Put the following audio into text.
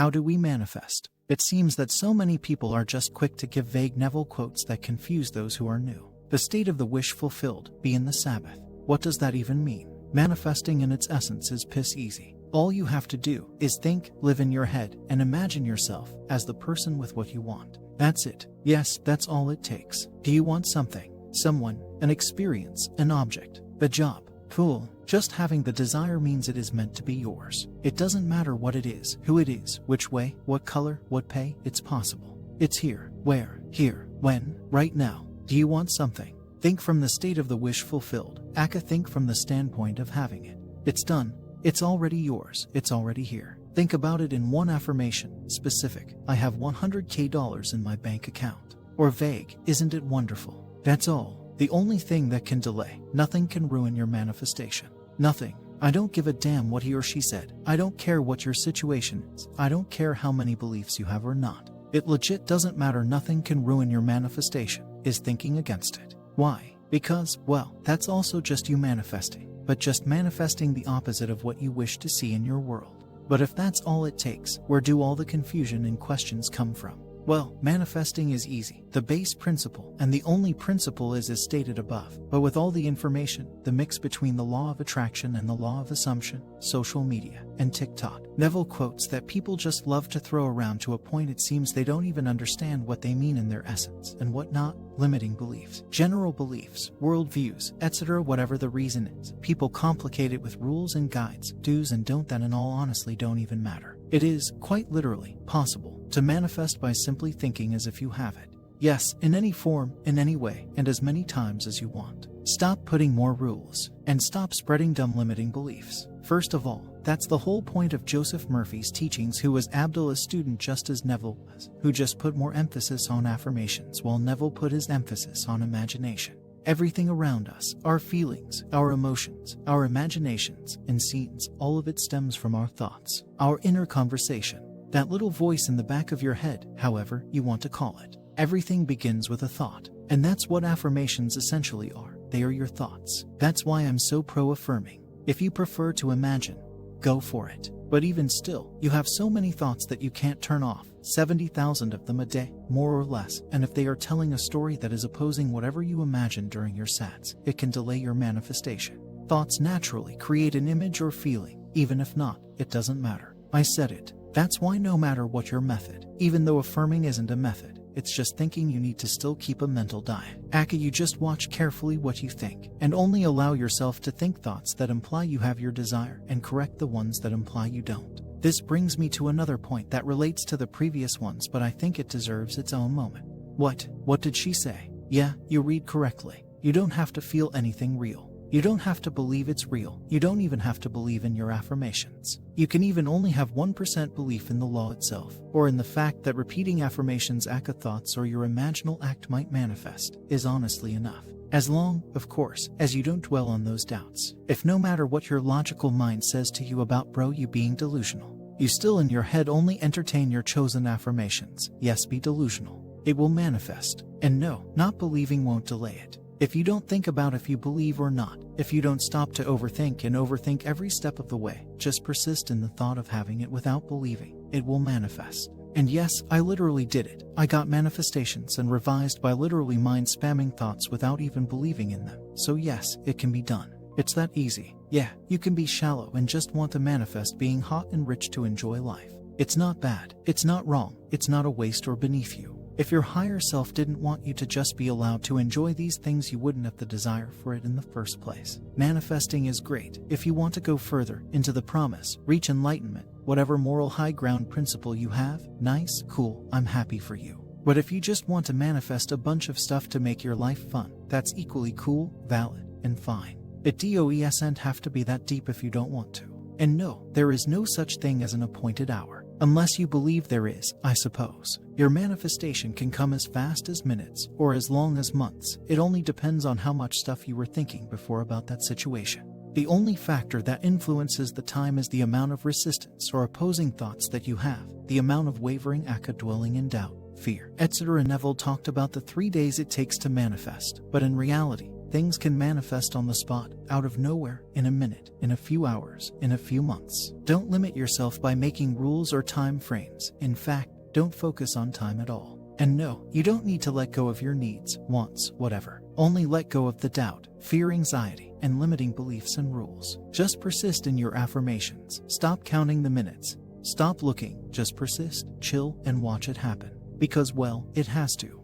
How do we manifest? It seems that so many people are just quick to give vague Neville quotes that confuse those who are new. The state of the wish fulfilled, be in the Sabbath. What does that even mean? Manifesting in its essence is piss easy. All you have to do is think, live in your head, and imagine yourself as the person with what you want. That's it. Yes, that's all it takes. Do you want something, someone, an experience, an object, a job? Cool. Just having the desire means it is meant to be yours. It doesn't matter what it is, who it is, which way, what color, what pay, it's possible. It's here. Where? Here. When? Right now. Do you want something? Think from the state of the wish fulfilled. Aka, think from the standpoint of having it. It's done. It's already yours. It's already here. Think about it in one affirmation, specific. I have $100K in my bank account. Or vague, isn't it wonderful? That's all. The only thing that can delay, nothing can ruin your manifestation. Nothing. I don't give a damn what he or she said. I don't care what your situation is. I don't care how many beliefs you have or not. It legit doesn't matter. Nothing can ruin your manifestation, is thinking against it. Why? Because, well, that's also just you manifesting, but just manifesting the opposite of what you wish to see in your world. But if that's all it takes, where do all the confusion and questions come from? Well, manifesting is easy, the base principle, and the only principle is as stated above. But with all the information, the mix between the law of attraction and the law of assumption, social media, and TikTok, Neville quotes that people just love to throw around to a point it seems they don't even understand what they mean in their essence, and whatnot, limiting beliefs, general beliefs, worldviews, etc. Whatever the reason is, people complicate it with rules and guides, do's and don't that in all honesty don't even matter. It is, quite literally, possible to manifest by simply thinking as if you have it. Yes, in any form, in any way, and as many times as you want. Stop putting more rules, and stop spreading dumb limiting beliefs. First of all, that's the whole point of Joseph Murphy's teachings, who was Abdullah's student just as Neville was, who just put more emphasis on affirmations while Neville put his emphasis on imagination. Everything around us, our feelings, our emotions, our imaginations, and scenes, all of it stems from our thoughts, our inner conversation, that little voice in the back of your head, however you want to call it. Everything begins with a thought, and that's what affirmations essentially are. They are your thoughts. That's why I'm so pro-affirming. If you prefer to imagine, go for it. But even still, you have so many thoughts that you can't turn off, 70,000 of them a day, more or less, and if they are telling a story that is opposing whatever you imagine during your sats, it can delay your manifestation. Thoughts naturally create an image or feeling, even if not, it doesn't matter. I said it. That's why no matter what your method, even though affirming isn't a method, it's just thinking, you need to still keep a mental diet. Aka, you just watch carefully what you think, and only allow yourself to think thoughts that imply you have your desire, and correct the ones that imply you don't. This brings me to another point that relates to the previous ones, but I think it deserves its own moment. What did she say? Yeah, you read correctly. You don't have to feel anything real. You don't have to believe it's real. You don't even have to believe in your affirmations. You can even only have 1% belief in the law itself, or in the fact that repeating affirmations, aka thoughts, or your imaginal act might manifest, is honestly enough. As long, of course, as you don't dwell on those doubts. If no matter what your logical mind says to you about you being delusional, you still in your head only entertain your chosen affirmations, yes, be delusional. It will manifest. And no, not believing won't delay it. If you don't think about if you believe or not, if you don't stop to overthink every step of the way, just persist in the thought of having it without believing, it will manifest. And yes, I literally did it. I got manifestations and revised by literally mind spamming thoughts without even believing in them. So yes, it can be done. It's that easy. Yeah, you can be shallow and just want to manifest being hot and rich to enjoy life. It's not bad. It's not wrong. It's not a waste or beneath you. If your higher self didn't want you to just be allowed to enjoy these things, you wouldn't have the desire for it in the first place. Manifesting is great if you want to go further into the promise, reach enlightenment, whatever moral high ground principle you have, nice, cool, I'm happy for you. But if you just want to manifest a bunch of stuff to make your life fun, that's equally cool, valid, and fine. It doesn't have to be that deep if you don't want to. And no, there is no such thing as an appointed hour. Unless you believe there is, I suppose. Your manifestation can come as fast as minutes, or as long as months. It only depends on how much stuff you were thinking before about that situation. The only factor that influences the time is the amount of resistance or opposing thoughts that you have, the amount of wavering, aka dwelling in doubt, fear, etc. Neville talked about the 3 days it takes to manifest, but in reality, Things can manifest on the spot, out of nowhere, in a minute, in a few hours, in a few months. Don't limit yourself by making rules or time frames. In fact, don't focus on time at all. And no, you don't need to let go of your needs, wants, whatever. Only let go of the doubt, fear, anxiety, and limiting beliefs and rules. Just persist in your affirmations. Stop counting the minutes. Stop looking, just persist, chill, and watch it happen. Because, well, it has to.